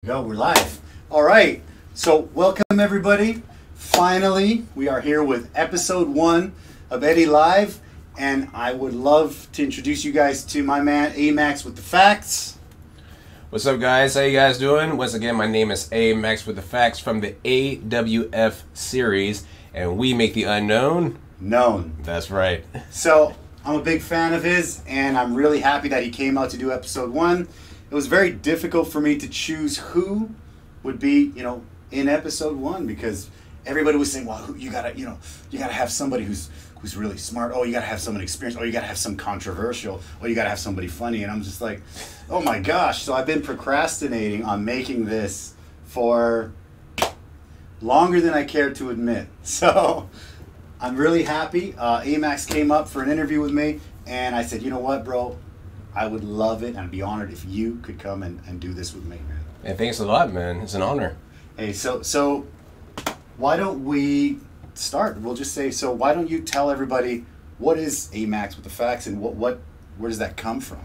Go, we're live. All right, so welcome everybody. Finally, we are here with episode 1 of Eddy Live, and I would love to introduce you guys to my man Amax with the facts. What's up, guys? How you guys doing? Once again, my name is Amax with the facts from the AWF series, and we make the unknown known. That's right. So I'm a big fan of his, and I'm really happy that he came out to do episode 1. It was very difficult for me to choose who would be, in episode 1, because everybody was saying, "Well, you gotta have somebody who's really smart. Oh, you gotta have someone experienced. Oh, you gotta have some controversial. Oh, you gotta have somebody funny." And I'm just like, "Oh my gosh!" So I've been procrastinating on making this for longer than I care to admit. So I'm really happy. Amax came up for an interview with me, and I said, "You know what, bro? I would love it, and I'd be honored if you could come and do this with me, man." And thanks a lot, man. It's an honor. Hey, so why don't we start? We'll just say, so why don't you tell everybody what is Amax with the facts, and where does that come from?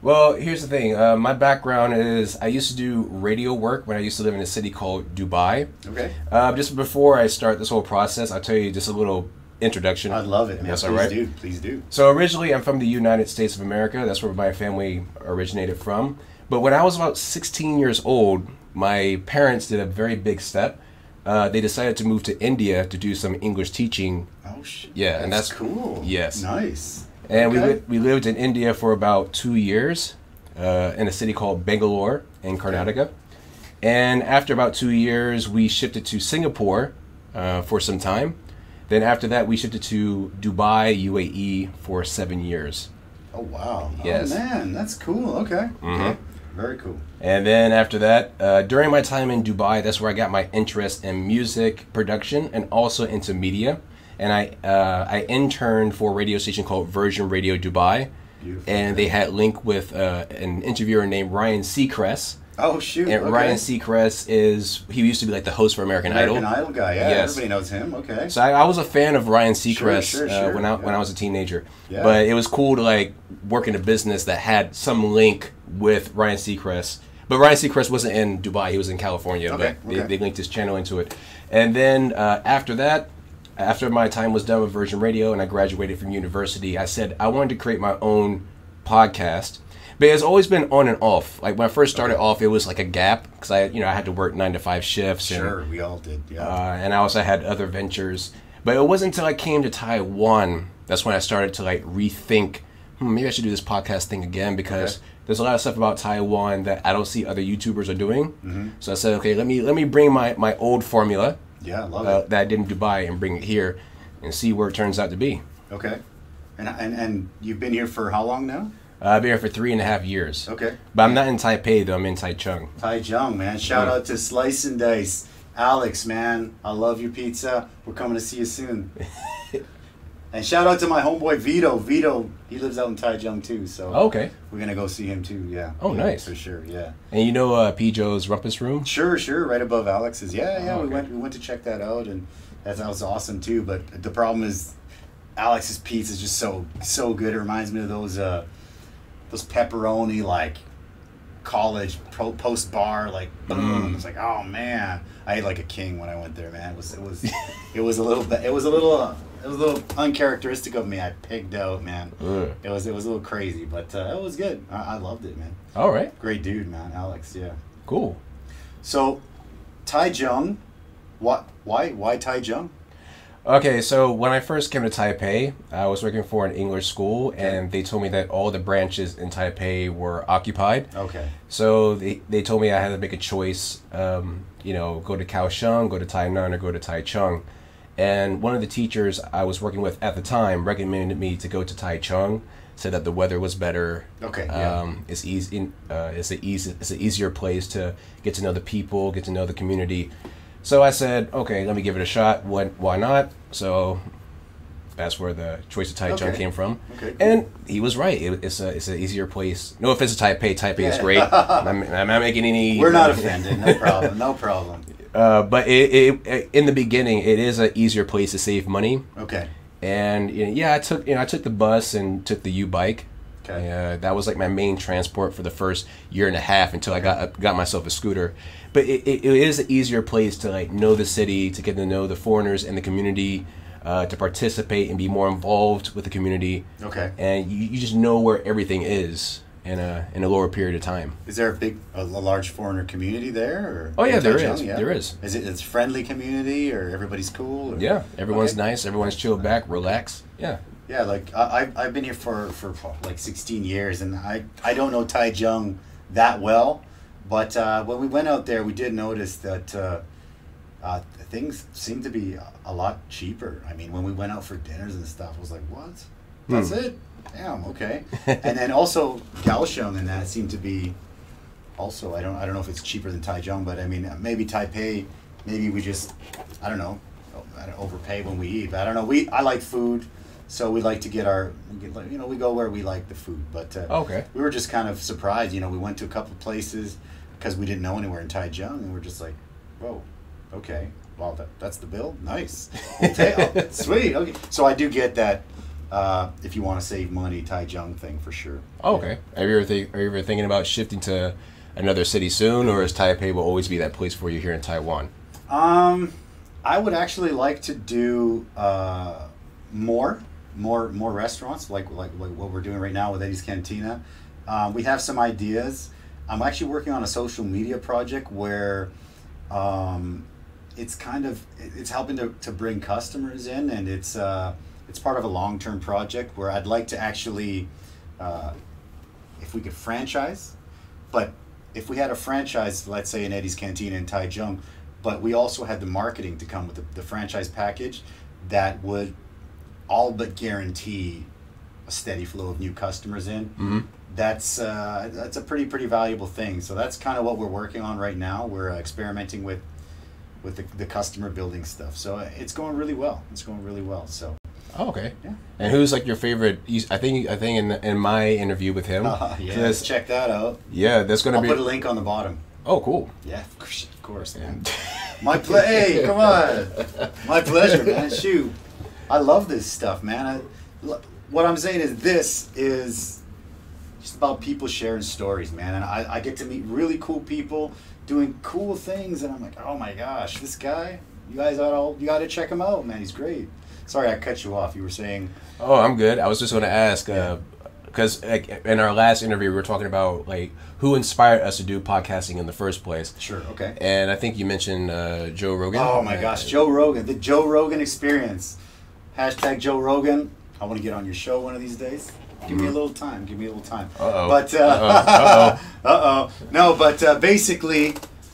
Well, here's the thing. My background is I used to do radio work when I used to live in a city called Dubai. Okay. Just before I start this whole process, I'll tell you just a little introduction. I'd love it, man. That's Please all right. Please do. So originally, I'm from the United States of America. That's where my family originated from. But when I was about 16 years old, my parents did a very big step. They decided to move to India to do some English teaching. Oh shit! Yeah, and that's cool. Yes. Nice. And okay. we lived in India for about 2 years, in a city called Bangalore in Karnataka. And after about 2 years, we shifted to Singapore for some time. Then after that, we shifted to Dubai, UAE for 7 years. Oh, wow. Yes. Oh, man, that's cool. Okay. Mm-hmm. Okay. Very cool. And then after that, during my time in Dubai, that's where I got my interest in music production and also into media. And I interned for a radio station called Virgin Radio Dubai. Beautiful. And they had link with an interviewer named Ryan Seacrest. Oh, shoot. And okay. Ryan Seacrest he used to be like the host for American Idol. American Idol guy, yeah. Yes. Everybody knows him. Okay. So I was a fan of Ryan Seacrest Sure. when I was a teenager. Yeah. But it was cool to like work in a business that had some link with Ryan Seacrest. But Ryan Seacrest wasn't in Dubai; he was in California. Okay. But they linked his channel into it. And then after that, after my time was done with Virgin Radio and I graduated from university, I said I wanted to create my own podcast. But it's always been on and off. Like when I first started off, it was like a gap because I had to work 9 to 5 shifts. Sure, and, we all did. Yeah. And I also had other ventures. But it wasn't until I came to Taiwan that's when I started to like rethink. Maybe I should do this podcast thing again because there's a lot of stuff about Taiwan that I don't see other YouTubers are doing. Mm-hmm. So I said, okay, let me bring my old formula. Yeah, I love it. That I did in Dubai and bring it here and see where it turns out to be. Okay. And you've been here for how long now? I've been here for 3.5 years. Okay. But I'm not in Taipei, though. I'm in Taichung. Taichung, man. Shout out to Slice and Dice. Alex, man. I love your pizza. We're coming to see you soon. And shout out to my homeboy Vito. Vito, he lives out in Taichung too. So okay. We're going to go see him too, yeah. Oh, yeah, nice. For sure, yeah. And you know Pijo's Rumpus Room? Sure. Right above Alex's. Yeah, Oh, okay. We went to check that out, and that was awesome too. But the problem is Alex's pizza is just so good. It reminds me of those pepperoni like college post bar like boom. It's like, oh man, I ate like a king when I went there, man. It was a little uncharacteristic of me. I pigged out, man. It was a little crazy, but it was good. I loved it, man. All right. Great dude, man. Alex, yeah. Cool. So Taichung, why Taichung? Okay, so when I first came to Taipei, I was working for an English school, and they told me that all the branches in Taipei were occupied. Okay. So they told me I had to make a choice, go to Kaohsiung, go to Tainan, or go to Taichung. And one of the teachers I was working with at the time recommended me to go to Taichung, said that the weather was better. Okay. Yeah. It's easy. It's an easier place to get to know the people, get to know the community. So I said, okay, let me give it a shot. Why not? So that's where the choice of Taichung came from. Okay, cool. And he was right. It's an easier place. No offense to Taipei. Taipei is great. I'm not making any... We're not offended. No problem. No problem. But it in the beginning, it is an easier place to save money. Okay. And I took the bus and took the U-bike. Okay. That was like my main transport for the first year and a half until I got myself a scooter. But it is an easier place to like know the city, to get to know the foreigners and the community, to participate and be more involved with the community. Okay. And you just know where everything is in a lower period of time. Is there a large foreigner community there? Or oh yeah, there is. Yeah? There is. Is it friendly community, or everybody's cool? Or? Yeah, everyone's nice. Everyone's chilled back, relax. Yeah. Yeah, like I've been here for like 16 years, and I don't know Taichung that well, but when we went out there, we did notice that things seem to be a lot cheaper. I mean, when we went out for dinners and stuff, I was like, what? That's it? Damn, okay. And then also Kaohsiung and that seemed to be also, I don't know if it's cheaper than Taichung, but I mean, maybe Taipei, maybe we just, I don't know, overpay when we eat. But I don't know. I like food. So we like to get we go where we like the food. But okay. We were just kind of surprised. We went to a couple places because we didn't know anywhere in Taichung, and we're just like, whoa, okay, well that's the bill, nice, sweet, okay. So I do get that. If you want to save money, Taichung thing for sure. Oh, okay. Are you ever thinking about shifting to another city soon, or is Taipei will always be that place for you here in Taiwan? I would actually like to do more restaurants like what we're doing right now with Eddy's Cantina. We have some ideas. I'm actually working on a social media project where it's helping to bring customers in, and it's part of a long-term project where I'd like to actually, if we could franchise, but if we had a franchise, let's say in Eddy's Cantina in Taichung, but we also had the marketing to come with the franchise package that would all but guarantee a steady flow of new customers in. Mm-hmm. That's a pretty valuable thing. So that's kind of what we're working on right now. We're experimenting with the customer building stuff. So it's going really well. So. Oh, okay. Yeah. And who's like your favorite? I think in my interview with him. Yeah. Check that out. Yeah, that's gonna be. I'll put a link on the bottom. Oh, cool. Yeah, of course, man. Hey, come on. My pleasure, man. Shoot. I love this stuff, man. What I'm saying is this is just about people sharing stories, man. And I get to meet really cool people doing cool things, and I'm like, oh my gosh, this guy, you got to check him out, man. He's great. Sorry, I cut you off. You were saying. Oh, I'm good. I was just going to ask, because in our last interview, we were talking about like who inspired us to do podcasting in the first place. Sure. Okay. And I think you mentioned Joe Rogan. Oh my gosh, Joe Rogan, the Joe Rogan experience. # Joe Rogan. I want to get on your show one of these days. Give me a little time. Uh-oh. But no, but basically,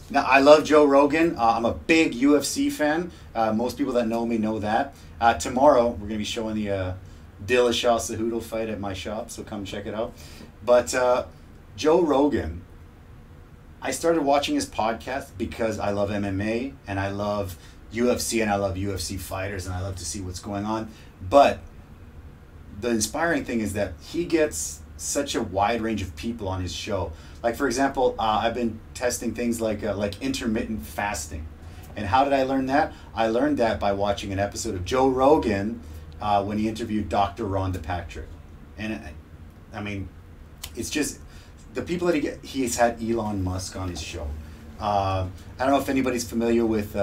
now I love Joe Rogan. I'm a big UFC fan. Most people that know me know that. Tomorrow we're gonna be showing the Dillashaw Cejudo fight at my shop, so come check it out. But Joe Rogan, I started watching his podcast because I love MMA and I love UFC and I love UFC fighters and I love to see what's going on. But the inspiring thing is that he gets such a wide range of people on his show. Like, for example, I've been testing things like intermittent fasting. And how did I learn that? I learned that by watching an episode of Joe Rogan when he interviewed Dr. Rhonda Patrick. And I mean, it's just the people that he's had Elon Musk on his show. I don't know if anybody's familiar with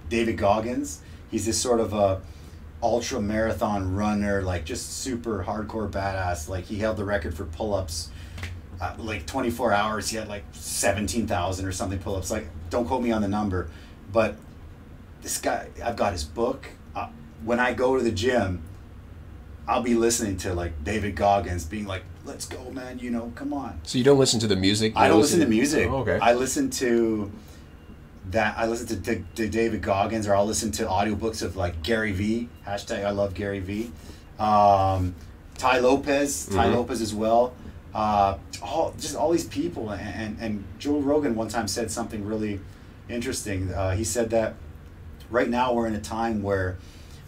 David Goggins. He's this sort of a ultra marathon runner, like just super hardcore badass. Like he held the record for pull-ups, like 24 hours. He had like 17,000 or something pull-ups. Like, don't quote me on the number, but this guy, I've got his book. When I go to the gym, I'll be listening to like David Goggins being like, "Let's go, man! Come on." So you don't listen to the music? I don't listen to music. Oh, okay. I listen to that. I listen to David Goggins, or I'll listen to audiobooks of like Gary V. # I love Gary V. Tai Lopez as well. All these people, and Joe Rogan one time said something really interesting. He said that right now we're in a time where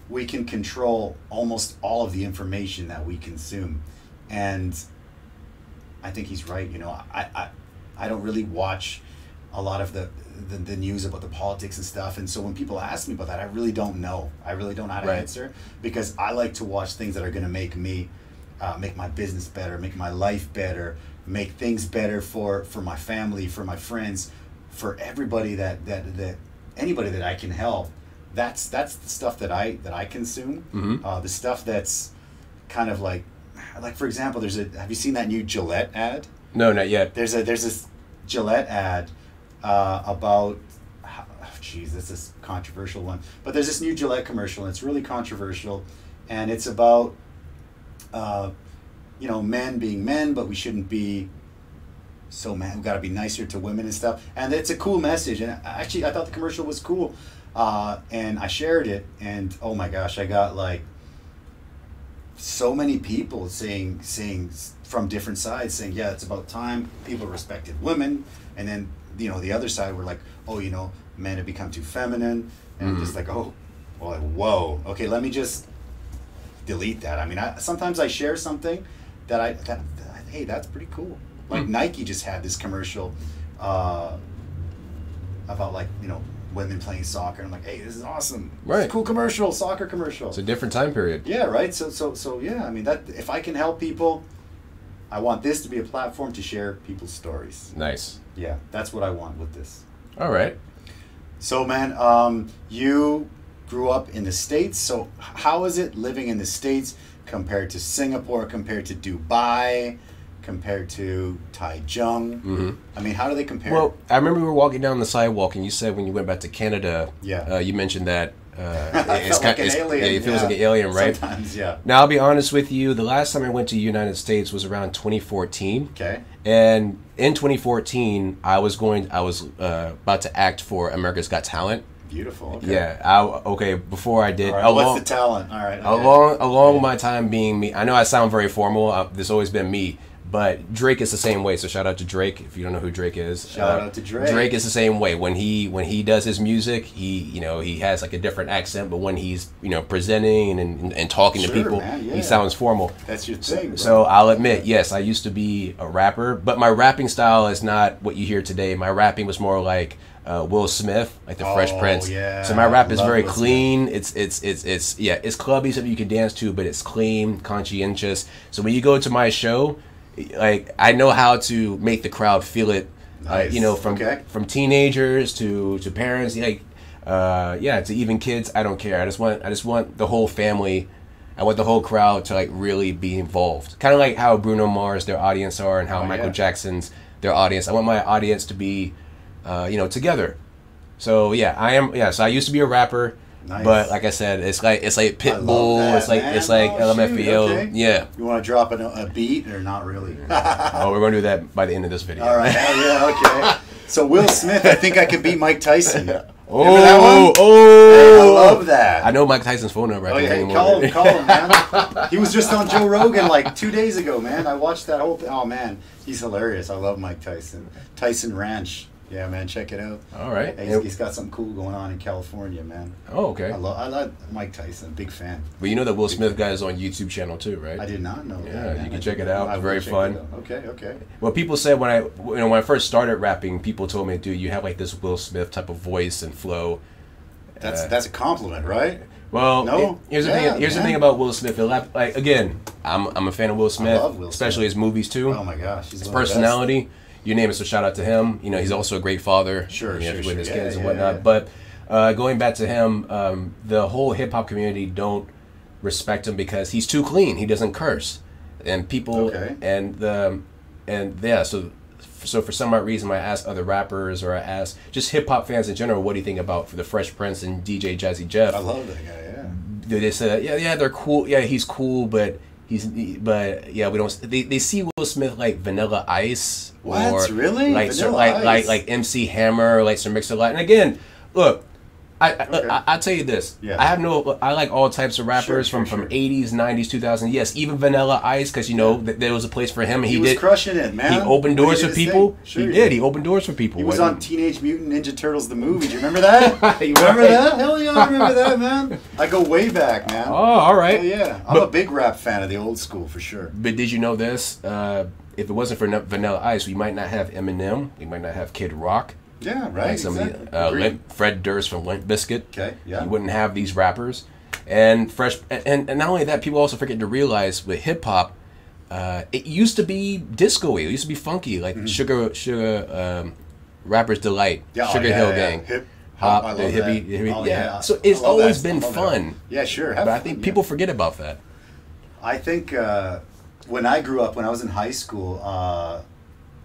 we can control almost all of the information that we consume, and I think he's right. I don't really watch a lot of the news about the politics and stuff, and so when people ask me about that, I really don't know. I really don't know how to answer, because I like to watch things that are going to make me make my business better, make my life better, make things better for my family, for my friends, for everybody that anybody that I can help. That's the stuff that I consume. The stuff that's kind of like for example, have you seen that new Gillette ad? No, not yet. There's this Gillette ad about, this is a controversial one, but there's this new Gillette commercial, and it's really controversial, and it's about men being men, but we shouldn't be so man. We got to be nicer to women and stuff. And it's a cool message. And actually, I thought the commercial was cool, and I shared it. And oh my gosh, I got like so many people saying from different sides, saying, yeah, it's about time people respected women. And then the other side were like, oh, men have become too feminine, and I'm just like, oh, well, whoa, okay, let me just delete that. I mean, sometimes I share something that hey, that's pretty cool. Like Nike just had this commercial about women playing soccer. And I'm like, hey, this is awesome. Right. It's a cool commercial, soccer commercial. It's a different time period. Yeah, right. So yeah. I mean, that if I can help people, I want this to be a platform to share people's stories. Nice. Yeah, that's what I want with this. All right. So man, you grew up in the States. So how is it living in the States compared to Singapore, compared to Dubai, compared to Taichung? I mean, how do they compare? Well, I remember we were walking down the sidewalk, and you said when you went back to Canada, you mentioned that it felt like an alien. It feels like an alien, right? Sometimes, yeah. Now, I'll be honest with you. The last time I went to the United States was around 2014. Okay. And in 2014, I was about to act for America's Got Talent. Beautiful. Okay. Yeah. Before I did, all right, what's the talent? All right. Okay. Along my time being me, I know I sound very formal. This has always been me. But Drake is the same way, so shout out to Drake if you don't know who Drake is. Shout out to Drake. Drake is the same way. When he does his music, he has like a different accent, but when he's presenting and talking to people, he sounds formal. That's your thing. Bro. So I'll admit, yes, I used to be a rapper, but my rapping style is not what you hear today. My rapping was more like Will Smith, like the Fresh Prince. Yeah. So my rap is very Will clean. It's clubby, something you can dance to, but it's clean, conscientious. So when you go to my show, like I know how to make the crowd feel it, nice. From teenagers to parents, to even kids. I don't care. I just want the whole family. I want the whole crowd to like really be involved. Kind of like how Bruno Mars their audience are, and how Michael Jackson's their audience. I want my audience to be, together. So yeah, I am. Yeah, so I used to be a rapper. Nice. But like I said, it's like Pitbull. It's like LMFAO. Okay. Yeah. You want to drop a beat or not really? We're going to do that by the end of this video. All right. Okay. So Will Smith, I think I could beat Mike Tyson. Remember that one? Hey, I love that. I know Mike Tyson's phone number. Call him, man. He was just on Joe Rogan like 2 days ago, man. I watched that whole thing. Oh man, he's hilarious. I love Mike Tyson. Tyson Ranch. Yeah, man, check it out. All right. He's got something cool going on in California, man. Oh, okay. I love Mike Tyson. Big fan. But you know that Will Smith guy is on YouTube channel too, right? I did not know that. Yeah, you can check it out. It's very fun. Okay. Well, people said when I first started rapping, people told me, dude, you have like this Will Smith type of voice and flow. That's a compliment, right? Well, no? Here's the thing about Will Smith. Like again, I'm a fan of Will Smith, especially his movies too. Oh my gosh, his personality. You name it, so shout out to him. He's also a great father. Sure. With his kids and whatnot. Yeah. But going back to him, the whole hip hop community don't respect him because he's too clean. He doesn't curse, and people So for some odd reason, when I ask other rappers or I ask just hip hop fans in general, what do you think about the Fresh Prince and DJ Jazzy Jeff? I love that guy. Yeah. They said, yeah, they're cool. Yeah, he's cool, but. We don't. They see Will Smith like Vanilla Ice, what? Or really like Ice? like MC Hammer, like Sir Mix-a-Lot. And again, look, I tell you this. Yeah. I like all types of rappers from 80s, 90s, 2000s. Yes, even Vanilla Ice, because there was a place for him. And he was crushing it, man. He opened doors for people. Sure, he did. He opened doors for people. He was on Teenage Mutant Ninja Turtles the movie. Do you remember that? You remember that? Hell yeah, I remember that, man. I go way back, man. Oh, all right. Oh yeah, I'm a big rap fan of the old school for sure. But did you know this? If it wasn't for Vanilla Ice, we might not have Eminem. We might not have Kid Rock. Yeah, right. Like Fred Durst from Limp Bizkit. Okay, yeah. You wouldn't have these rappers, and not only that, people also forget to realize with hip hop, it used to be disco-y. It used to be funky, like Sugar Rapper's Delight, Sugar Hill Gang. Hip Hop, I the love hippie, that. hippie Oh, yeah. So it's always been fun. Yeah, sure. But I think people forget about that. I think when I grew up, when I was in high school,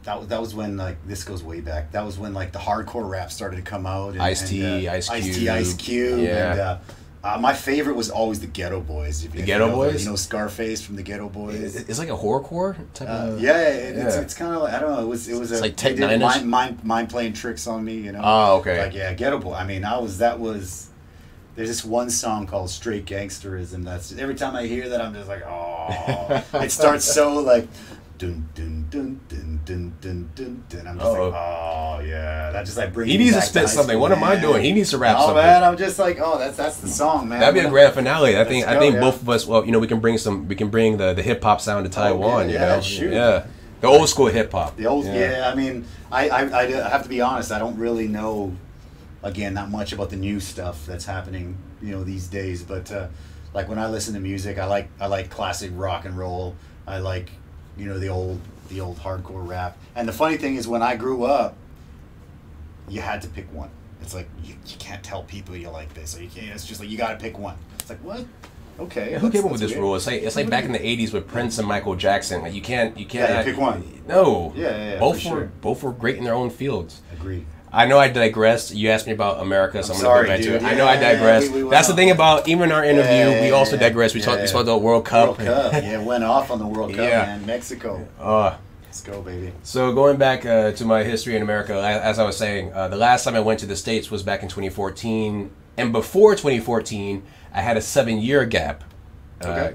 that was when, like, this goes way back. That was when, like, the hardcore rap started to come out. And, Ice-T, Ice Cube. Ice Cube. Yeah. And my favorite was always the Ghetto Boys. The Ghetto Boys? You know Scarface from the Ghetto Boys. It's like a horrorcore type of... It's kind of like, I don't know, it was it's like Tech Nine-ish? mind playing tricks on me, you know? Oh, okay. Like, yeah, Ghetto Boy. I mean, there's this one song called Straight Gangsterism that's, every time I hear that, I'm just like, oh. It starts so, like, dun dun dun dun dun dun dun dun. I'm just like, oh yeah, that just like brings. He needs to spit something. What am I doing? He needs to rap something. Oh man, I'm just like, oh, that's the song, man. That'd be a grand finale. I think both of us. Well, you know, we can bring the hip hop sound to Taiwan. You know, shoot. Yeah, the old school hip hop. The old, I mean, I have to be honest. I don't really know, again, not much about the new stuff that's happening, you know, these days. But like when I listen to music, I like classic rock and roll. I like, you know, the old hardcore rap. And the funny thing is, when I grew up, you had to pick one. It's like you can't tell people you like this, or you can't. It's just like you got to pick one. It's like, what? Okay. Yeah, who came up with this rule? It's like back in the '80s with Prince and Michael Jackson. Like you can't pick one. No. Yeah. Both were great in their own fields. Agreed. I know I digressed. You asked me about America, so I'm going to go back to it. Yeah, I know I digressed. That's the thing about even our interview. We also digressed. We talked about the World Cup. Yeah, went off on the World Cup, man. Mexico. Let's go, baby. So going back to my history in America, as I was saying, the last time I went to the States was back in 2014. And before 2014, I had a 7-year gap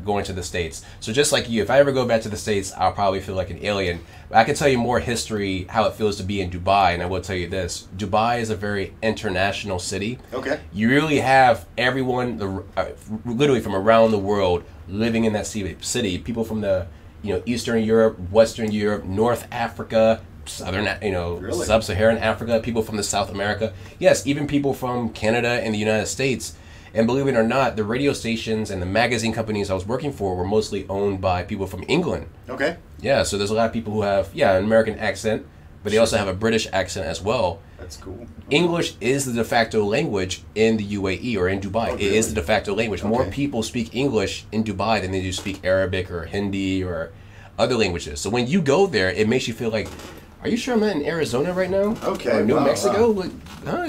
going to the States. So just like you, if I ever go back to the States, I'll probably feel like an alien. But I can tell you more history, how it feels to be in Dubai, and I will tell you this. Dubai is a very international city. Okay. You really have everyone, literally from around the world, living in that city. People from the, Eastern Europe, Western Europe, North Africa, Southern, really? Sub-Saharan Africa, people from the South America. Yes, even people from Canada and the United States. And believe it or not, the radio stations and the magazine companies I was working for were mostly owned by people from England. Okay. Yeah, so there's a lot of people who have, an American accent, but they also have a British accent as well. That's cool. English is the de facto language in the UAE or in Dubai. Oh, really? It is the de facto language. Okay. More people speak English in Dubai than they do speak Arabic or Hindi or other languages. So when you go there, it makes you feel like, are you sure I'm not in Arizona right now? Okay. Or New Mexico? Wow.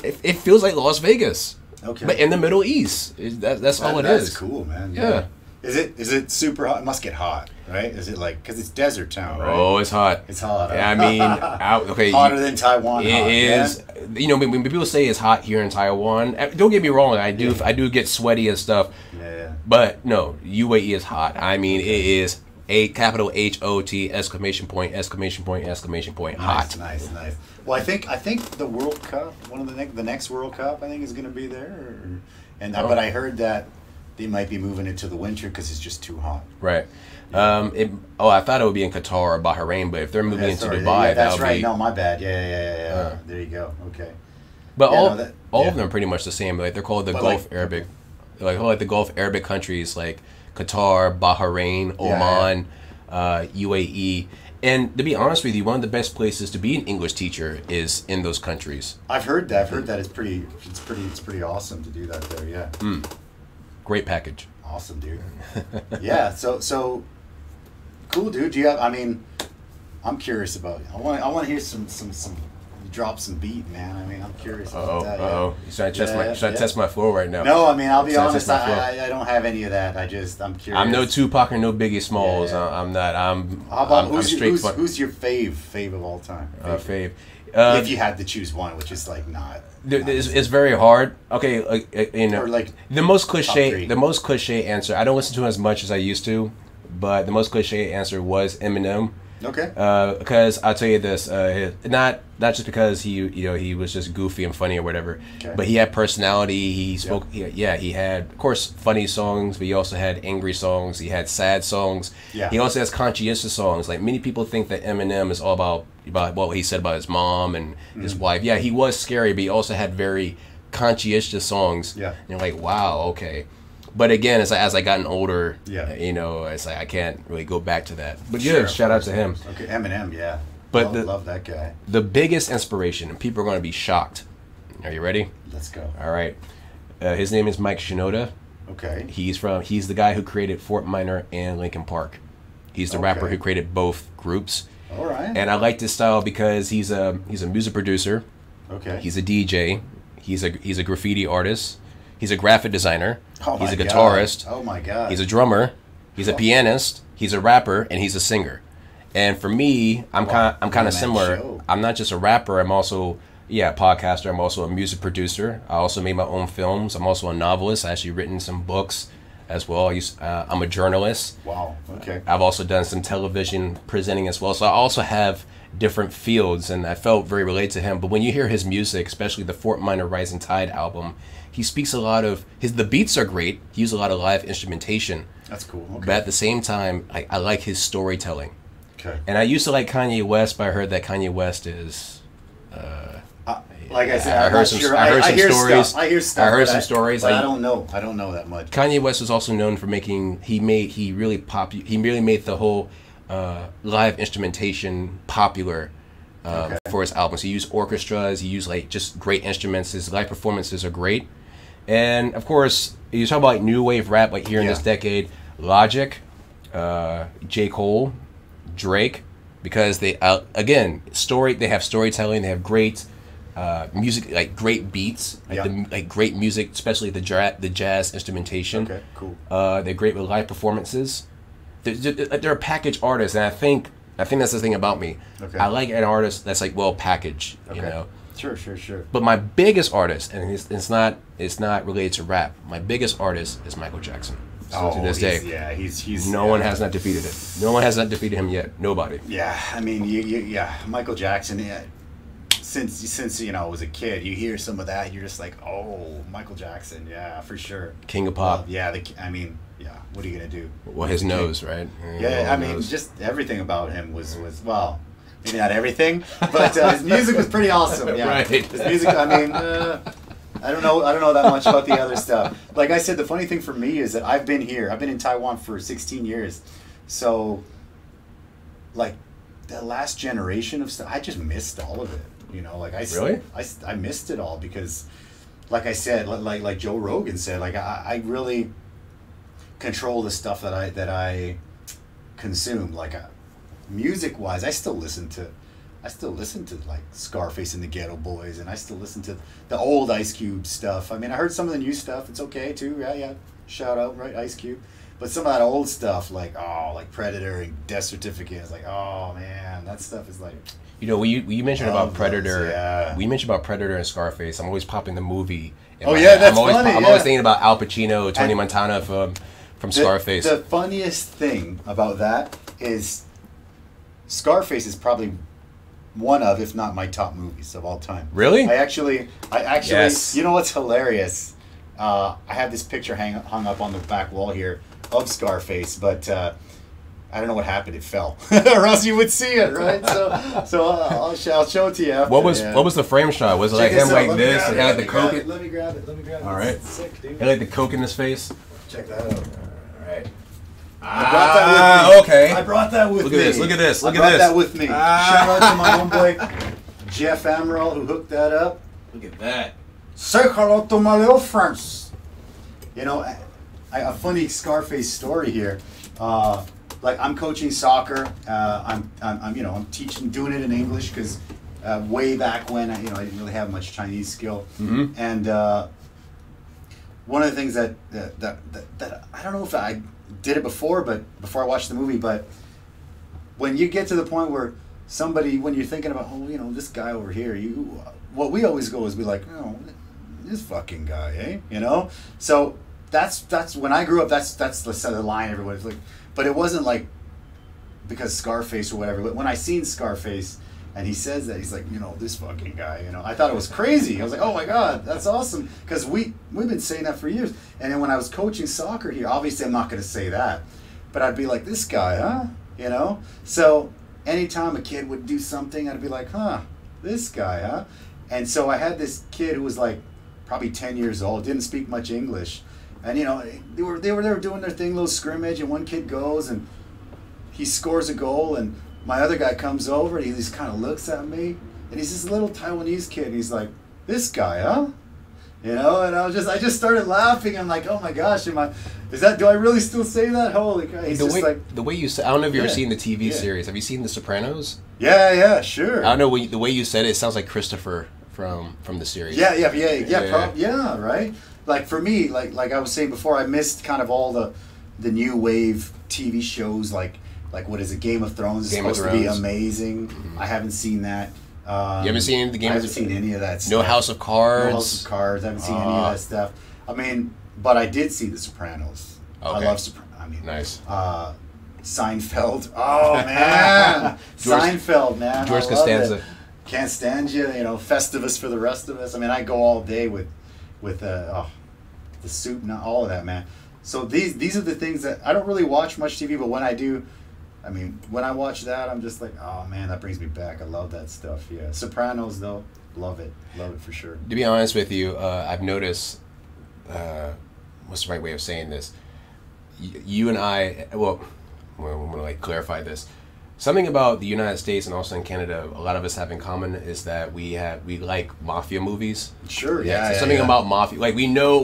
It feels like Las Vegas. Okay. But in the Middle East. That's all it is. That's cool, man. Yeah. Is it super hot? It must get hot, right? Is it like, because it's desert town, right? Oh, it's hot. It's hot. Yeah, I mean, okay. Hotter than Taiwan. It is. Yeah? When people say it's hot here in Taiwan, don't get me wrong. I do get sweaty and stuff. Yeah. But no, UAE is hot. I mean, it is a capital HOT exclamation point hot. Nice. Well, I think the World Cup, one of the next World Cup, I think is going to be there. But I heard that they might be moving it to the winter because it's just too hot. Right. I thought it would be in Qatar or Bahrain, but if they're moving into Dubai, that's right. No, my bad. Yeah. There you go. Okay. But all of them are pretty much the same. Like they're called the Gulf Arabic, like the Gulf Arabic countries, like Qatar, Bahrain, Oman, UAE. And to be honest with you, one of the best places to be an English teacher is in those countries. I've heard that. It's pretty awesome to do that there. Yeah. Great package. Awesome, dude. Yeah. So cool, dude. Do you have? I mean, I'm curious about it. I want to hear some. Drop some beat, man. I mean, I'm curious about that. Should I test my flow right now? No, I mean, I'll be honest. I don't have any of that. I'm curious. I'm no Tupac or no Biggie Smalls. Yeah. I'm not. How about who's your fave of all time? Fave. If you had to choose one, which is like not. It's very hard. Okay, Or like the most cliche answer. I don't listen to him as much as I used to, but the most cliche answer was Eminem. Okay. Because I'll tell you this, not just because he was just goofy and funny or whatever, but he had personality. He spoke. Yep. He had, of course, funny songs, but he also had angry songs. He had sad songs. Yeah. He also has conscientious songs. Like many people think that Eminem is all about what he said about his mom and his wife. Yeah, he was scary, but he also had very conscientious songs. Yeah. And you're like, wow, okay. But again, as I gotten older, Yeah. you know, it's like I can't really go back to that. But Sure, yeah, shout out to him. Okay, Eminem, yeah. But love that guy. The biggest inspiration, and people are going to be shocked. Are you ready? Let's go. All right. His name is Mike Shinoda. Okay. He's the guy who created Fort Minor and Linkin Park. He's the rapper who created both groups. All right. And I like this style because he's a music producer. Okay. He's a DJ. He's a graffiti artist. He's a graphic designer. Oh he's my a guitarist. God. Oh my God. He's a drummer. He's a pianist. He's a rapper, and he's a singer. And for me, I'm kind of similar. Show. I'm not just a rapper. I'm also a podcaster. I'm also a music producer. I also made my own films. I'm also a novelist. I actually written some books as well. I'm a journalist. Wow. Okay. I've also done some television presenting as well. So I also have different fields, and I felt very related to him. But when you hear his music, especially the Fort Minor Rising Tide album, he speaks a lot of the beats are great. He used a lot of live instrumentation. That's cool. Okay. But at the same time, I like his storytelling. Okay. And I used to like Kanye West, but I heard that Kanye West is. Like I said, I heard some stories. I hear stuff. I heard some stories. But I don't know. I don't know that much. Kanye West was also known for making. He really made the whole live instrumentation popular for his albums. He used orchestras. He used like just great instruments. His live performances are great. And of course, you talk about like new wave rap, like here in this decade, Logic, J. Cole, Drake, because they they have storytelling. They have great music, like great beats, like great music, especially the jazz instrumentation. Okay, cool. They're great with live performances. They're a package artist, and I think that's the thing about me. Okay. I like an artist that's like well packaged, you know. Sure. But my biggest artist, and it's not related to rap. My biggest artist is Michael Jackson. So to this day, he's no one has not defeated him. No one has not defeated him yet. Nobody. Yeah, I mean, Michael Jackson. Yeah, since you know, I was a kid, you hear some of that, you're just like, oh, Michael Jackson, yeah, for sure. King of pop. What are you gonna do? Well, his nose, right? Yeah, I mean, just everything about him was well. Maybe not everything, but his music was pretty awesome. Yeah, right. His music. I mean, I don't know that much about the other stuff. Like I said, the funny thing for me is that I've been here. I've been in Taiwan for 16 years, so like the last generation of stuff, I just missed all of it. You know, like I missed it all because, like I said, like Joe Rogan said, like I really control the stuff that I consume. Like. Music wise, I still listen to like Scarface and the Ghetto Boys, and I still listen to the old Ice Cube stuff. I mean, I heard some of the new stuff. It's okay too. Yeah. Shout out, right, Ice Cube. But some of that old stuff, like Predator and Death Certificate, is like, oh man, that stuff is like. You know, you mentioned about Predator. We mentioned about Predator and Scarface. I'm always popping the movie. That's funny. I'm always thinking about Al Pacino, Tony Montana from Scarface. The funniest thing about that is. Scarface is probably one of, if not my top movies of all time. Really? I actually, yes. You know what's hilarious? I have this picture hung up on the back wall here of Scarface, but I don't know what happened. It fell, or else you would see it, right? So I'll show it to you after. What was the frame shot? Was it like him like this? It had the coke. Let me grab it. All right. It's sick, dude. He had like the coke in his face. Check that out. All right. I brought that with me. Okay. I brought that with me. Look at this. I brought that with me. Shout out to my homeboy, Jeff Amaral, who hooked that up. Look at that. Say hello to my little friends. You know, a funny Scarface story here. Like I'm coaching soccer. I'm teaching, doing it in English because way back when I didn't really have much Chinese skill. Mm-hmm. And one of the things that I don't know if I did it before I watched the movie, but when you get to the point where when you're thinking about, this guy over here, what we always go is be like, this fucking guy, eh? You know? So that's when I grew up, that's the line everybody's like, but it wasn't like because Scarface or whatever, but when I seen Scarface and he says that, he's like, this fucking guy, I thought it was crazy. I was like, oh my God, that's awesome. Because we've been saying that for years. And then when I was coaching soccer here, obviously I'm not going to say that, but I'd be like, this guy, huh? So anytime a kid would do something, I'd be like, this guy, huh? And so I had this kid who was like probably 10 years old, didn't speak much English. And you know, they were doing their thing, little scrimmage, and one kid goes and he scores a goal, and my other guy comes over and he just kind of looks at me, and he's this little Taiwanese kid, and he's like, "This guy, huh?" You know, and I just started laughing. I'm like, "Oh my gosh, do I really still say that? Holy cow!" He's the way you said, I don't know if you've ever seen the TV series. Have you seen The Sopranos? Yeah, sure. I don't know, the way you said it sounds like Christopher from the series. Yeah, right. Like for me, like I was saying before, I missed kind of all the new wave TV shows, like what is it, Game of Thrones is supposed to be amazing. I haven't seen that. You haven't seen the Game? I haven't seen any of that stuff. No House of Cards. No House of Cards. I haven't seen any of that stuff. I mean, but I did see The Sopranos. Okay. I love Sopranos. I mean, nice. Seinfeld. Oh man, Seinfeld, man. George Costanza. Can't stand you. You know, Festivus for the rest of us. I mean, I go all day with the soup and all of that, man. So these are the things that I don't really watch much TV, but when I do, I mean, when I watch that, I'm just like, oh man, that brings me back. I love that stuff. Yeah, Sopranos though, love it for sure. To be honest with you, I've noticed. What's the right way of saying this? You and I. Well, I'm gonna like clarify this. Something about the United States and also in Canada, a lot of us have in common is that we like mafia movies. Sure, something about mafia, like we know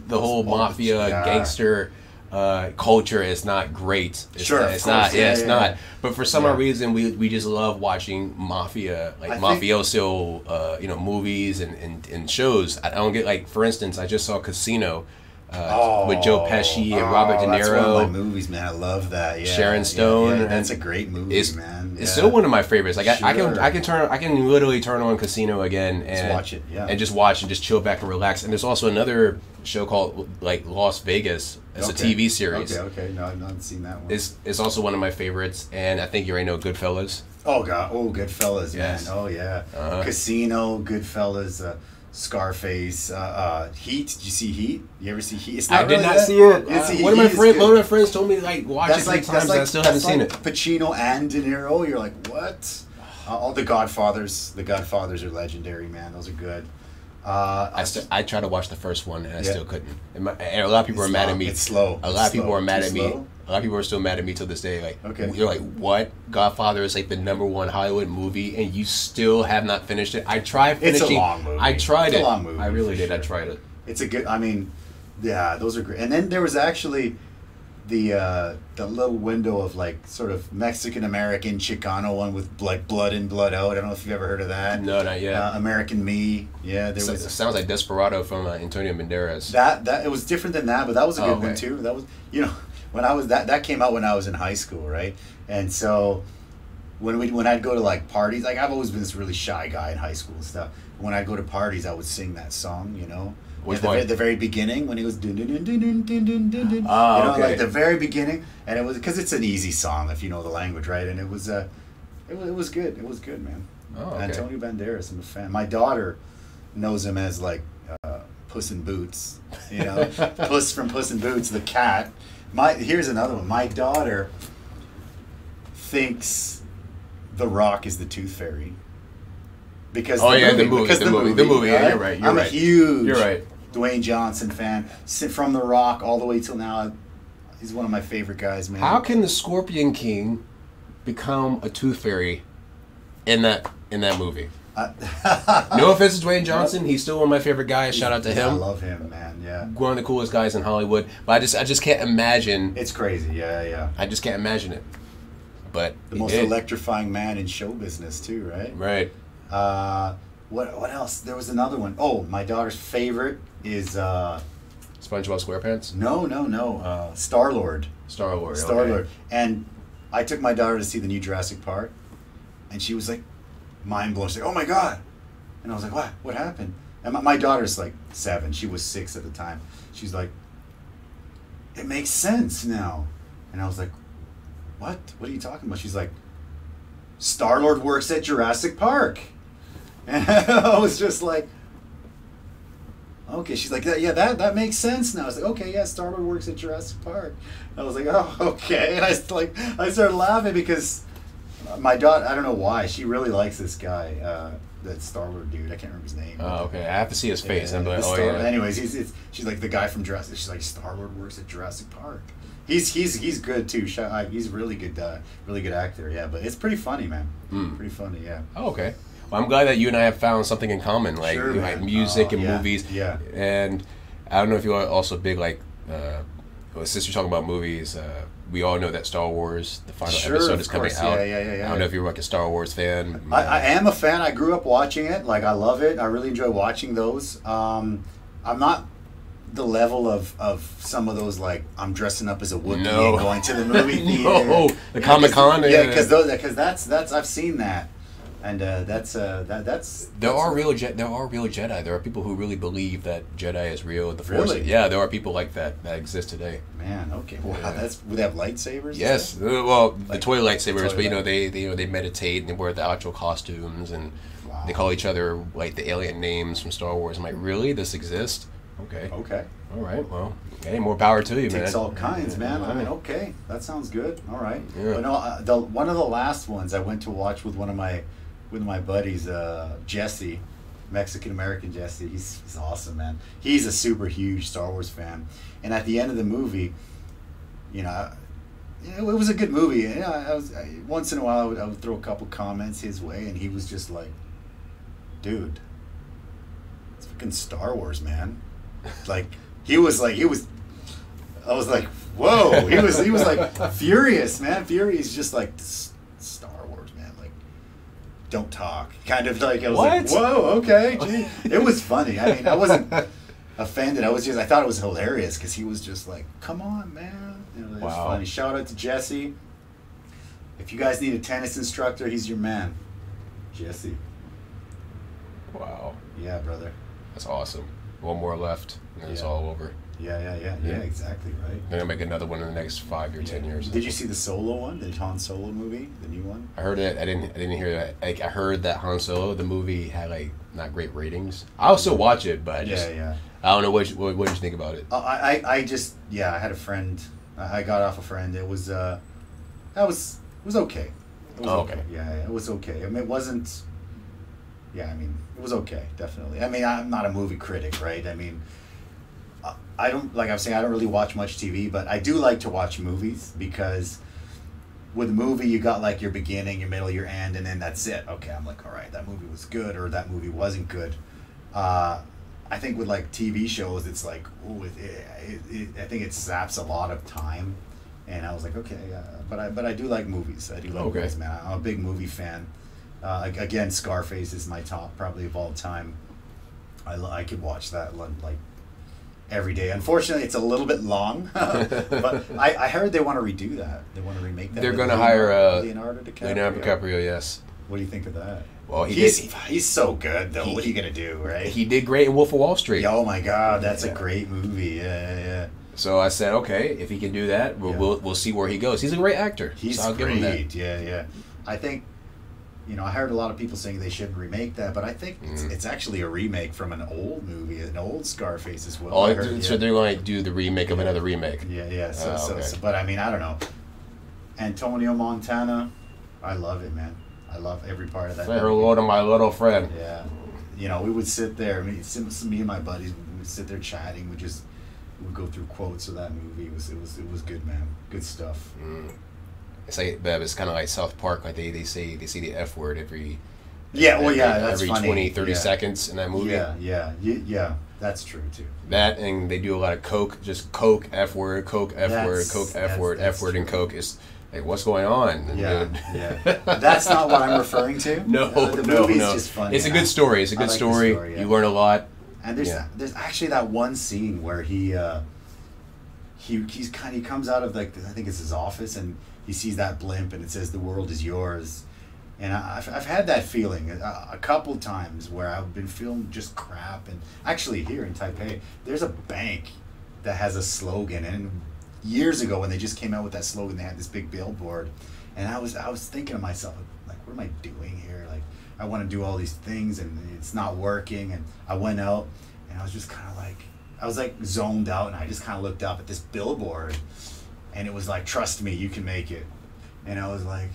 the whole mafia gangster culture is not great. It's not. But for some reason, we just love watching mafia, mafioso, movies and shows. I don't get, like, for instance, I just saw Casino. With Joe Pesci and Robert De Niro. That's one of my movies, man. I love that. Yeah, Sharon Stone. That's a great movie, man. It's still one of my favorites. Like I can literally turn on Casino again and just watch it. Yeah. And just watch and just chill back and relax. And there's also another show called like Las Vegas. It's a TV series. Okay. No, I've not seen that one. It's also one of my favorites, and I think you already know Goodfellas. Oh God! Oh, Goodfellas, man. Oh yeah. Casino, Goodfellas. Scarface, Heat. Did you see Heat? You ever see Heat? I did not see it. One of my friends told me to like watch it 3 times, and I still haven't seen it. Pacino and De Niro. You're like, what? All the Godfathers. The Godfathers are legendary, man. Those are good. I tried to watch the first one and I still couldn't. And a lot of people are mad at me. It's slow. A lot of people are mad at me. A lot of people are still mad at me till this day. Like, you're like, what? Godfather is like the #1 Hollywood movie, and you still have not finished it. I tried finishing. It's a long movie. I tried it. It's a long movie. I really did. Sure. I tried it. It's a good. I mean, yeah, those are great. And then there was actually the little window of like sort of Mexican American Chicano one with like Blood In, Blood Out. I don't know if you've ever heard of that. No, not yet. American Me. Yeah, there was. It sounds like Desperado from Antonio Banderas. That it was different than that, but that was a good one too. That was, you know, when I was that came out when I was in high school, right? And so when I'd go to like parties, like I've always been this really shy guy in high school and stuff. When I'd go to parties, I would sing that song, you know. At the very beginning when it was dun dun dun dun dun dun dun dun, you know, like the very beginning, and it was because it's an easy song if you know the language, right? And it was good. It was good, man. Antonio Banderas, I'm a fan. My daughter knows him as like Puss in Boots, you know, Puss from Puss in Boots, the cat. Here's another one. My daughter thinks The Rock is the Tooth Fairy. Because the movie. Yeah, you're right. I'm a huge You're right. Dwayne Johnson fan. From The Rock all the way till now. He's one of my favorite guys, man. How can the Scorpion King become a Tooth Fairy in that movie? No offense to Dwayne Johnson, he's still one of my favorite guys. Shout out to him. I love him, man. Yeah, one of the coolest guys in Hollywood. But I just can't imagine. It's crazy. Yeah. I just can't imagine it. But the most electrifying man in show business too, right? Right. What else? There was another one. Oh, my daughter's favorite is SpongeBob SquarePants? No. Star-Lord. Star-Lord. Okay. And I took my daughter to see the new Jurassic Park, and she was like mind blown. She's like, "Oh my God!" And I was like, "What? What happened?" And my daughter's like 7. She was 6 at the time. She's like, "It makes sense now." And I was like, "What? What are you talking about?" She's like, "Star-Lord works at Jurassic Park." And I was just like, okay. She's like, that makes sense now. I was like, okay, yeah, Star-Lord works at Jurassic Park. I was like, oh, okay. And I started laughing because my daughter, I don't know why, she really likes this guy. that Star Wars dude. I can't remember his name. Oh, okay. I have to see his face. I'm like, Anyways, she's like the guy from Jurassic. She's like, Star Wars works at Jurassic Park. He's good too. He's really good actor. Yeah, but it's pretty funny, man. Pretty funny. Yeah. Oh, okay. Well, I'm glad that you and I have found something in common, like, sure, like music and yeah, movies. Yeah. And I don't know if you're also big, like, since you're talking about movies, we all know that Star Wars, the final episode is coming out. Yeah. I don't know if you're like a Star Wars fan. I am a fan. I grew up watching it. Like, I love it. I really enjoy watching those. I'm not the level of some of those, like, I'm dressing up as a Wookiee and going to the movie theater. No, the Comic-Con. Yeah, because that's I've seen that. And that's there are real Jedi. There are people who really believe that Jedi is real. The Force. Really? Yeah, there are people like that exist today. Man, okay. Wow, would they have lightsabers? Yes. Well, the toy lightsabers, but they meditate and they wear the actual costumes and they call each other like the alien names from Star Wars. I'm like, really? This exists? Okay. Okay. All right. Well, hey, more power to you, man. Takes all kinds, man. I mean, okay, that sounds good. All right. Yeah. But no, one of the last ones I went to watch with one of my buddies, Jesse, Mexican American Jesse. He's awesome, man. He's a super huge Star Wars fan, and at the end of the movie, it was a good movie. And once in a while I would throw a couple comments his way, and he was just like, "Dude, it's fucking Star Wars, man." Like I was like, "Whoa!" He was like furious, man. Furious, just like Star Wars, man. Like, don't talk. Kind of like, I was like, "Whoa, okay." Gee. It was funny. I mean, I wasn't offended. I thought it was hilarious because he was just like, "Come on, man." It was funny. Shout out to Jesse. If you guys need a tennis instructor, he's your man, Jesse. Wow. Yeah, brother. That's awesome. One more left, and then it's all over. Yeah, exactly, right. They're going to make another one in the next 5 or 10 years. Did you see the Solo one, the Han Solo movie, the new one? I heard it. I didn't hear that. Like, I heard that Han Solo, the movie, had like not great ratings. I'll still watch it, but I don't know what did you think about it. I had a friend. I got off a friend. It was okay. It was okay. Yeah, it was okay. I mean, it wasn't. Yeah, I mean, it was okay, definitely. I mean, I'm not a movie critic, right? I mean, I don't, like I'm saying, I don't really watch much TV, but I do like to watch movies because with a movie, you got like your beginning, your middle, your end, and then that's it. Okay, I'm like, all right, that movie was good or that movie wasn't good. I think with like TV shows, it's like, ooh, I think it saps a lot of time. And I was like, okay, but I do like movies. I do like movies, man. I'm a big movie fan. Again, Scarface is my top probably of all time. I could watch that like every day. Unfortunately, it's a little bit long, but I heard they want to redo that. They want to remake that. They're going to hire Leonardo DiCaprio. Leonardo DiCaprio, yes. What do you think of that? Well, he's so good though. What are you gonna do, right? He did great in Wolf of Wall Street. Oh my God, that's a great movie. Yeah. So I said, okay, if he can do that, we'll see where he goes. He's a great actor. He's so I'll great. Give him that. Yeah. I think, I heard a lot of people saying they shouldn't remake that, but I think it's actually a remake from an old movie, an old Scarface as well. So they're going to do the remake of another remake. Yeah. So, but I mean, I don't know. Antonio Montana, I love it, man. I love every part of that. Say hello to my little friend. Yeah. We would sit there. Me and my buddies, we would sit there chatting. We would go through quotes of that movie. It was good, man. Good stuff. It's like it's kind of like South Park. Like they say the F word every that's every funny. 20, 30 seconds in that movie. Yeah. That's true too. That, and they do a lot of coke, just coke, F word, coke, F word, coke, F word, F word, and coke. Is like, what's going on? Yeah. That's not what I'm referring to. No. The movie's just funny. It's a good story. It's a good story. You learn a lot. And there's actually that one scene where he comes out of like I think it's his office and he sees that blimp and it says the world is yours, and I've had that feeling a couple times where I've been feeling just crap. And actually here in Taipei, there's a bank that has a slogan, and years ago when they just came out with that slogan, they had this big billboard, and I was thinking to myself, like, what am I doing here? Like, I want to do all these things and it's not working. And I went out and I was just kind of like, I was like zoned out, and I just kind of looked up at this billboard and it was like, trust me, you can make it. And I was like,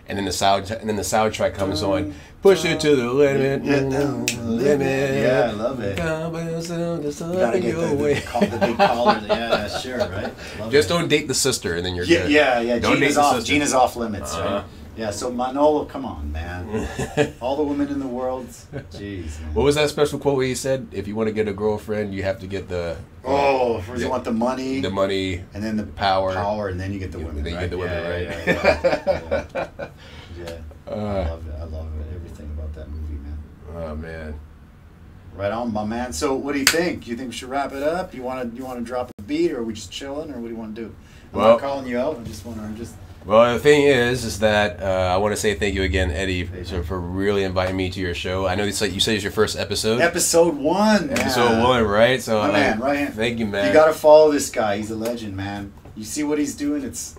and then the soundtrack comes on. Push it to the limit, limit. Yeah, I love it. You gotta get the big collar. Yeah, sure, right? Just don't date the sister, and then you're good. Yeah. Don't date the sister. Gina's off limits, right? Yeah, so Manolo, come on, man. All the women in the world. Jeez, man. What was that special quote where he said, if you want to get a girlfriend, you have to get the... you want the money. The money. And then the power. And then you get the women, then right? you get the women, right? Yeah. I love it. I love it. Everything about that movie, man. Oh, man. Right on, my man. So what do you think? You think we should wrap it up? You want to drop a beat, or are we just chilling, or what do you want to do? I'm not calling you out. I just want to Well, the thing is that I want to say thank you again, Eddie, for really inviting me to your show. I know you said it's your first episode. Episode 1. Episode 1, right? So, my man, right hand. Thank you, man. You got to follow this guy. He's a legend, man. You see what he's doing? It's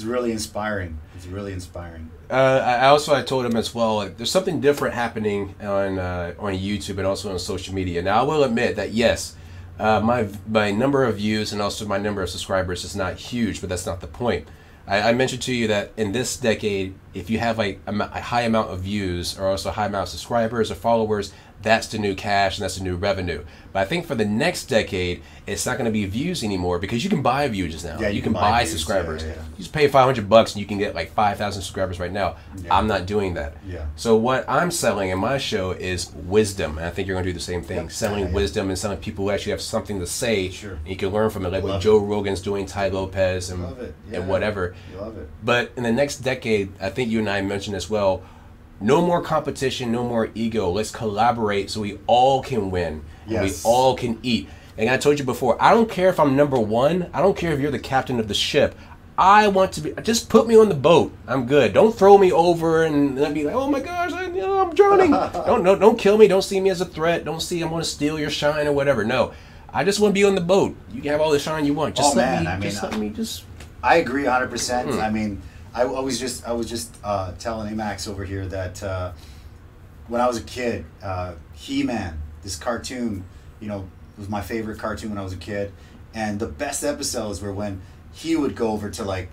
really inspiring. It's really inspiring. I told him as well, like, there's something different happening on YouTube and also on social media. Now, I will admit that, yes, my number of views and also my number of subscribers is not huge, but that's not the point. I mentioned to you that in this decade, if you have a high amount of views or also a high amount of subscribers or followers, that's the new cash and that's the new revenue. But I think for the next decade, it's not going to be views anymore because you can buy views now. Yeah, you can buy views, subscribers. Yeah. You just pay $500 and you can get like 5,000 subscribers right now. Yeah. I'm not doing that. Yeah. So what I'm selling in my show is wisdom. And I think you're going to do the same thing. Selling wisdom and selling people who actually have something to say. Sure. And you can learn from it, like what Joe Rogan's doing, Ty Lopez, and whatever. Love it. But in the next decade, I think you and I mentioned as well, no more competition, no more ego. Let's collaborate so we all can win. Yes. And we all can eat. And I told you before, I don't care if I'm number 1. I don't care if you're the captain of the ship. I want to be, just put me on the boat. I'm good. Don't throw me over and let me like, oh my gosh, I'm drowning. Don't kill me. Don't see me as a threat. Don't see I'm going to steal your shine or whatever. No, I just want to be on the boat. You can have all the shine you want. Just let me. I agree 100%. I mean, I was just telling Amax over here that when I was a kid, He-Man, this cartoon, was my favorite cartoon when I was a kid, and the best episodes were when he would go over to like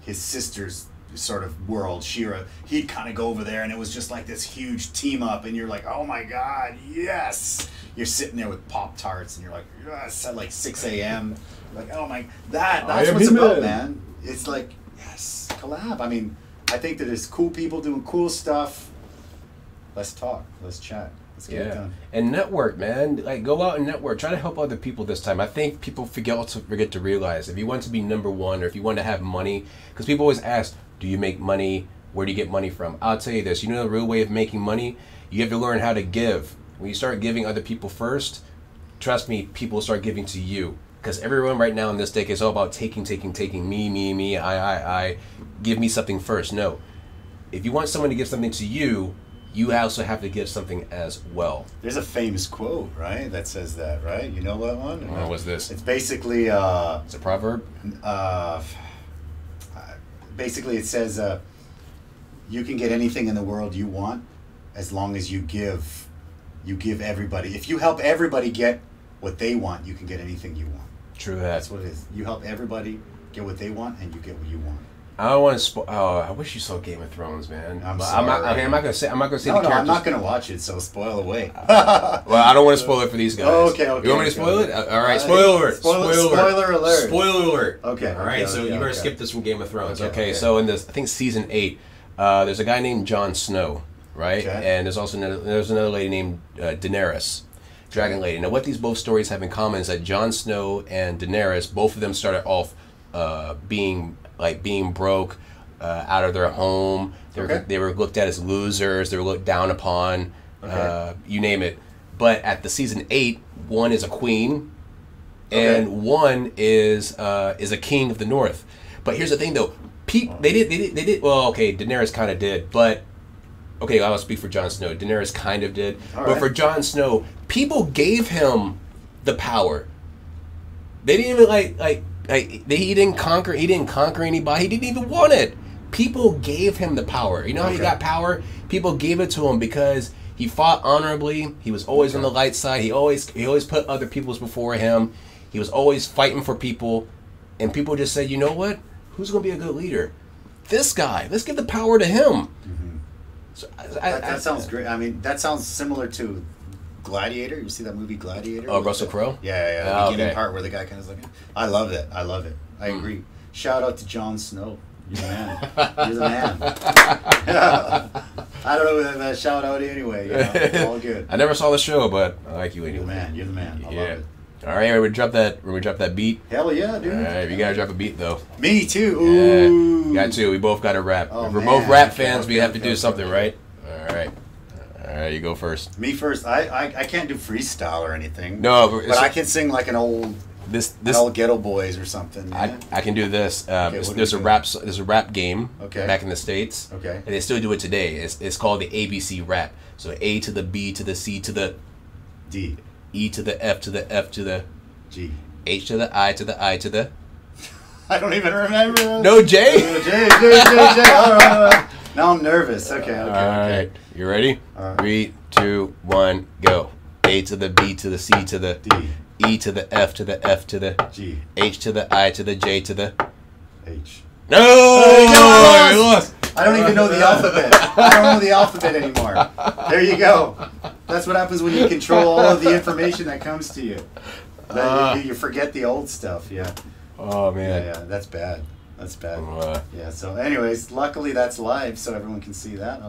his sister's sort of world, She-Ra. He'd kind of go over there, and it was just like this huge team up, and you're like, oh my god, yes! You're sitting there with Pop-Tarts, and you're like, yes, at like 6 a.m. Like, oh my, that's what it's about, man. It's like, yes, collab. I mean, I think that there's cool people doing cool stuff. Let's talk. Let's chat. Let's get it done. And network, man. Like, go out and network. Try to help other people this time. I think people forget to realize if you want to be number 1 or if you want to have money, because people always ask, do you make money? Where do you get money from? I'll tell you this. You know the real way of making money? You have to learn how to give. When you start giving other people first, trust me, people will start giving to you. Because everyone right now in this decade is all about taking, me, I. Give me something first. No. If you want someone to give something to you, you also have to give something as well. There's a famous quote, right, that says that, right? You know that one? What's this? It's basically... it's a proverb? Basically, it says, you can get anything in the world you want as long as you give everybody. If you help everybody get what they want, you can get anything you want. True that. That's what it is. You help everybody get what they want, and you get what you want. I don't want to spoil. Oh, I wish you saw Game of Thrones, man. I'm sorry. I'm not gonna say. I'm not gonna say no, the characters. I'm not gonna watch it. So spoil away. Well, I don't want to spoil it for these guys. Okay. You want me to spoil it? All right. Spoiler alert. Spoiler alert. Spoiler alert. Okay. All right. So you better skip this from Game of Thrones. Okay. So in this, I think season 8, there's a guy named Jon Snow, right? Okay. And there's also another lady named Daenerys. Dragon Lady. Now, what these both stories have in common is that Jon Snow and Daenerys, both of them started off being broke, out of their home. They were looked at as losers. They were looked down upon. You name it. But at the season 8, one is a queen, and one is a king of the North. But here's the thing, though. They did. Well, okay, Daenerys kind of did, but. Okay, I'll speak for Jon Snow. Daenerys kind of did. But for Jon Snow, people gave him the power. They didn't even he didn't conquer anybody. He didn't even want it. People gave him the power. You know how he got power? People gave it to him because he fought honorably. He was always on the light side. He always put other people's before him. He was always fighting for people. And people just said, you know what? Who's going to be a good leader? this guy. Let's give the power to him. So that sounds great. I mean, that sounds similar to Gladiator. You see that movie Gladiator? Oh, Russell Crowe? Yeah. The beginning part where the guy kind of like, I love it. I agree. Shout out to Jon Snow. You're the man. You're the man. I don't know that shout out anyway. You know, it's all good. I never saw the show, but I like you anyway. You're the man. I love it. All right, we drop that beat. Hell yeah, dude. All right, you gotta drop a beat though. Me too. Ooh. Yeah, got to. We both got to rap. Oh, if we're man. both rap fans, we have to do something, right? All right. All right, you go first. Me first. I can't do freestyle or anything. No, but I can sing like an old Ghetto Boys or something. Yeah? I can do this. Okay, there's a rap game okay. back in the States. Okay. And they still do it today. It's called the ABC rap. So A to the B to the C to the D. E to the F to the F to the G. H to the I to the I to the I don't even remember. No, J. J. All right. Now I'm nervous. Okay. All right. You ready? All right. 3, 2, 1, go. A to the B to the C to the D. E to the F to the F to the G. H to the I to the J to the H. No! I lost. I don't even know the alphabet. I don't know the alphabet anymore. There you go. That's what happens when you control all of the information that comes to you. You forget the old stuff. Yeah. Oh man. Yeah. That's bad. That's bad. Yeah. So, anyways, luckily that's live, so everyone can see that. I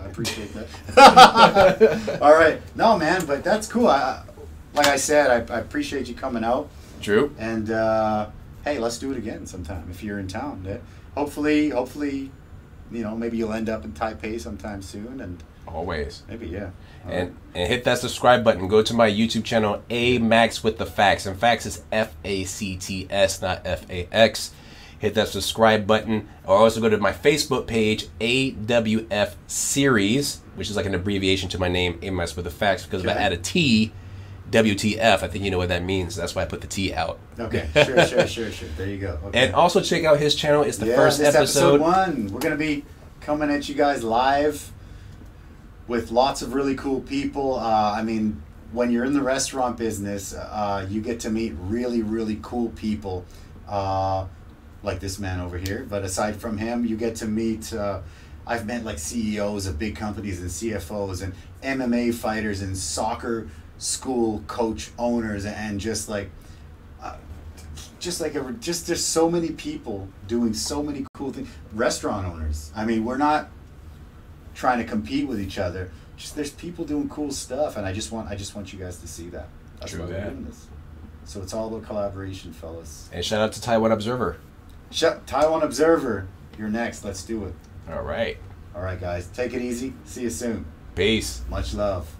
appreciate that. All right. No, man, but that's cool. Like I said, I appreciate you coming out. True. And hey, let's do it again sometime if you're in town. Hopefully, maybe you'll end up in Taipei sometime soon. And always. Maybe, yeah. And hit that subscribe button. Go to my YouTube channel, Amax with the Facts. And Facts is FACTS, not FAX. Hit that subscribe button. Or also go to my Facebook page, AWF Series, which is like an abbreviation to my name, Amax with the Facts. Because if I add a T, WTF, I think you know what that means. That's why I put the T out. Okay, sure. There you go. Okay. And also check out his channel. It's the first episode. Episode 1. We're going to be coming at you guys live with lots of really cool people. I mean, when you're in the restaurant business, you get to meet really, really cool people like this man over here. But aside from him, you get to meet... I've met like CEOs of big companies and CFOs and MMA fighters and soccer school coach owners and just there's so many people doing so many cool things. Restaurant owners. I mean, we're not trying to compete with each other. Just there's people doing cool stuff, and I just want you guys to see that. That's why we're doing this. So it's all about collaboration, fellas. And shout out to Taiwan Observer. Taiwan Observer, you're next. Let's do it. All right. All right, guys. Take it easy. See you soon. Peace. Much love.